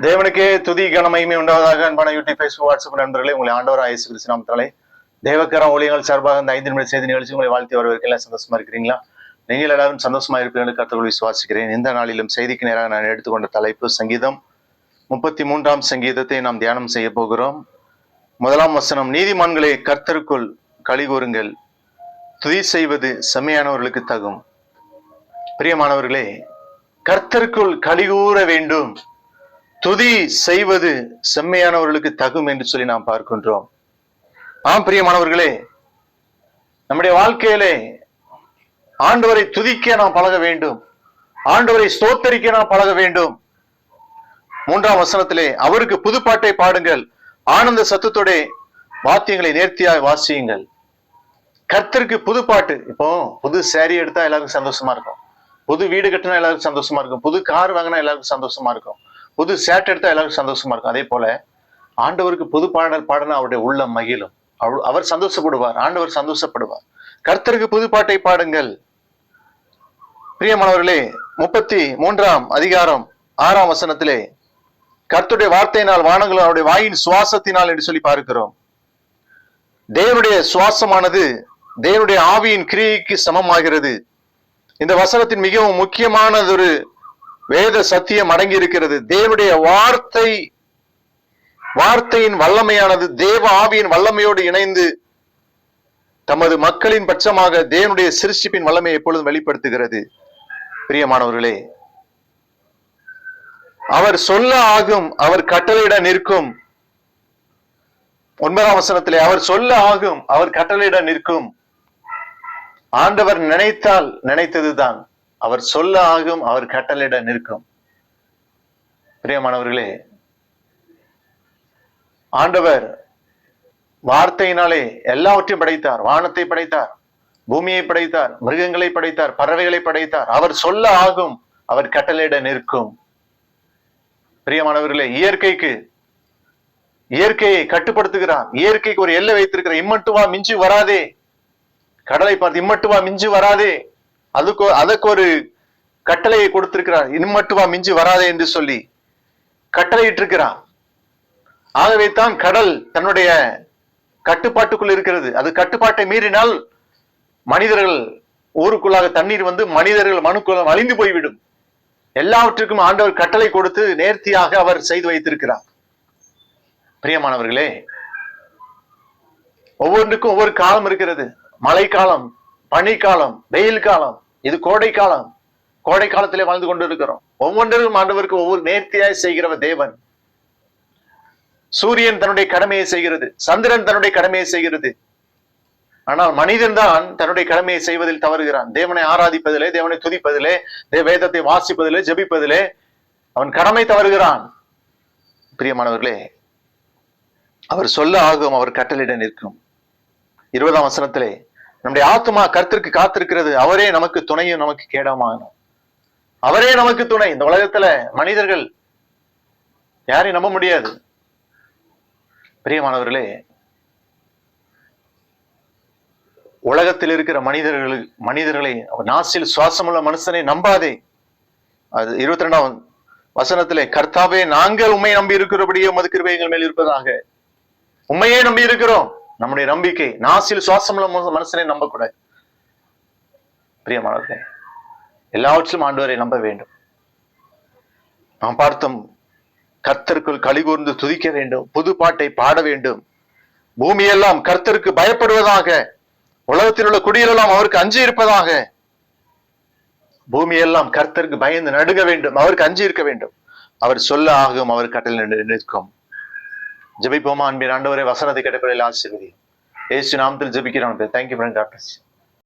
தேவனுக்கே துதி கனமகிமை உண்டாவதாக. அன்பான யூடியூப், ஃபேஸ்புக், வாட்ஸ்அப் நண்பர்களே, உங்களை ஆண்டவராக இயேசு கிறிஸ்து நாமத்தினாலே தேவக்கரம் ஊழியங்கள் சார்பாக இந்த 5 நிமிட செய்தி நிகழ்ச்சி உங்களை வாழ்த்தி வரவேற்கலாம். சந்தோஷமா இருக்கிறீங்களா? நீங்கள் எல்லாரும் சந்தோஷமா இருப்பீர்கள் கர்த்தருக்குள் விசுவாசிக்கிறேன். இந்த நாளிலும் செய்திக்கு நேராக நான் எடுத்துக்கொண்ட தலைப்பு சங்கீதம் 33ஆம் சங்கீதத்தை நாம் தியானம் செய்ய போகிறோம். 1ஆம் வசனம், நீதிமான்களே கர்த்தருக்குள் களி கூறுங்கள், துதி செய்வது செம்மையானவர்களுக்கு தகும். பிரியமானவர்களே, கர்த்தருக்குள் களி கூற வேண்டும், துதி செய்வது செம்மையானவர்களுக்கு தகும் என்று சொல்லி நாம் பார்க்கின்றோம். ஆம் பிரியமானவர்களே, நம்முடைய வாழ்க்கையிலே ஆண்டவரை துதிக்க நாம் பழக வேண்டும், ஆண்டவரை ஸ்தோத்தரிக்க நாம் பழக வேண்டும். 3ஆம் வசனத்திலே, அவருக்கு புதுப்பாட்டை பாடுங்கள், ஆனந்த சத்தத்தோட வாத்தியங்களை நேர்த்தியாக வாசியுங்கள். கர்த்தருக்கு புதுப்பாட்டு. இப்போ புது சேரி எடுத்தா எல்லாருக்கும் சந்தோஷமா இருக்கும், புது வீடு கட்டினா எல்லாருக்கும் சந்தோஷமா இருக்கும், புது கார் வாங்கினா எல்லாருக்கும் சந்தோஷமா இருக்கும், புது சேட் எடுத்தா எல்லாருக்கும் சந்தோஷமா இருக்கும். அதே போல ஆண்டவருக்கு புது பாடல் பாடினா அவருடைய உள்ளம் மகிழும், அவர் சந்தோஷப்படுவார், ஆண்டவர் சந்தோஷப்படுவார். கர்த்தருக்கு புது பாட்டை பாடுங்கள். பிரியமானவர்களே, 33ஆம் அதிகாரம் 6ஆம் வசனத்திலே, கர்த்தருடைய வார்த்தையினால் வானங்கள் அவருடைய வாயின் சுவாசத்தினால் என்று சொல்லி பார்க்கிறோம். தேவனுடைய சுவாசமானது தேவனுடைய ஆவியின் கிரியைக்கு சமமாகிறது. இந்த வசனத்தின் மிகவும் முக்கியமானதொரு வேத சத்தியம் அடங்கி இருக்கிறது. தேவனுடைய வார்த்தையின் வல்லமையானது தேவ ஆவியின் வல்லமையோடு இணைந்து தமது மக்களின் பட்சமாக தேவனுடைய சிருஷ்டிப்பின் வல்லமையை எப்பொழுதும் வெளிப்படுத்துகிறது. பிரியமானவர்களே, அவர் சொல்ல ஆகும், அவர் கட்டளையிட நிற்கும். 9ஆம் வசனத்திலே, அவர் சொல்ல ஆகும், அவர் கட்டளையிட நிற்கும். ஆண்டவர் நினைத்தால் நினைத்ததுதான், அவர் சொல்ல ஆகும், அவர் கட்டளையிட நிற்கும். பிரியமானவர்களே, ஆண்டவர் வார்த்தையினாலே எல்லாவற்றையும் படைத்தார். வானத்தை படைத்தார், பூமியை படைத்தார், மிருகங்களை படைத்தார், பறவைகளை படைத்தார். அவர் சொல்ல ஆகும், அவர் கட்டளையிட நிற்கும். பிரியமானவர்களே, இயற்கையை கட்டுப்படுத்துகிறார். இயற்கைக்கு ஒரு எல்லை வைத்திருக்கிறார். இம்மட்டுவா மிஞ்சி வராதே, கடலை பார்த்து இம்மட்டுவா மிஞ்சி வராதே, அதற்கு ஒரு கட்டளையை கொடுத்திருக்கிறார். இம்மட்டுவா மிஞ்சி வராதே என்று சொல்லி கட்டளையிட்டு இருக்கிறார். ஆகவே தான் கடல் தன்னுடைய கட்டுப்பாட்டுக்குள் இருக்கிறது. அது கட்டுப்பாட்டை மீறினால் மனிதர்கள் ஊருக்குள்ளாக தண்ணீர் வந்து மனிதர்கள் மனுக்குள்ள அழிந்து போய்விடும். எல்லாவற்றுக்கும் ஆண்டவர் கட்டளை கொடுத்து நேர்த்தியாக அவர் செய்து வைத்திருக்கிறார். பிரியமானவர்களே, ஒவ்வொன்றுக்கும் ஒவ்வொரு காலம் இருக்கிறது. மழைக்காலம், பனிக்காலம், வெயில் காலம், இது கோடை காலம். கோடை காலத்திலே வாழ்ந்து கொண்டு இருக்கிறோம். ஒவ்வொன்றும் ஆண்டவருக்கு ஒவ்வொரு நேர்த்தியாய் செய்கிறவர் தேவன். சூரியன் தன்னுடைய கடமையை செய்கிறது, சந்திரன் தன்னுடைய கடமையை செய்கிறது. ஆனால் மனிதன் தான் தன்னுடைய கடமையை செய்வதில் தவறுகிறான். தேவனை ஆராதிப்பதிலே, தேவனை துதிப்பதிலே, வேதத்தை வாசிப்பதிலே, ஜெபிப்பதிலே அவன் கடமை தவறுகிறான். பிரியமானவர்களே, அவர் சொல்ல ஆகும், அவர் கட்டளையிட நிற்கும். 20ஆம் வசனத்திலே, நம்முடைய ஆத்துமா கர்த்தருக்கு காத்திருக்கிறது, அவரே நமக்கு துணையும் நமக்கு கேடமாகணும். அவரே நமக்கு துணை. இந்த உலகத்துல மனிதர்கள் யாரையும் நம்ப முடியாது. பிரியமானவர்களே, உலகத்தில் இருக்கிற மனிதர்களை நாசில் சுவாசமுள்ள மனுஷனை நம்பாதே. அது 22ஆம் வசனத்திலே, கர்த்தாவே நாங்கள் உண்மை நம்பி இருக்கிறபடியே உமது கிருபை எங்கள் மேல் இருப்பதாக. உண்மையே நம்பி இருக்கிறோம். நம்முடைய நம்பிக்கை நாசில் சுவாசமுள்ள மனுஷனை நம்பக்கூடாது. பிரியமானவர்களே, எல்லாவற்றிலும் ஆண்டவரை நம்ப வேண்டும். நாம் பார்த்தோம், கர்த்தருக்குள் களி கூர்ந்து துதிக்க வேண்டும், புது பாட்டை பாட வேண்டும். பூமியெல்லாம் கர்த்தருக்கு பயப்படுவதாக, உலகத்தில் உள்ள குடியெல்லாம் அவருக்கு அஞ்சி இருப்பதாக. பூமியெல்லாம் கர்த்தருக்கு பயந்து நடுங்க வேண்டும், அவருக்கு அஞ்சி இருக்க வேண்டும். அவர் சொல்ல ஆகும், அவர் கட்டளை நிற்கும். ஜெபிப்போமா? அன்பின் ஆண்டவரே, வசனத்தை கேட்டபடியில் ஆசீர்வதியும். இயேசு நாமத்தில் ஜெபிக்கிறோம். Thank you friend. God bless you.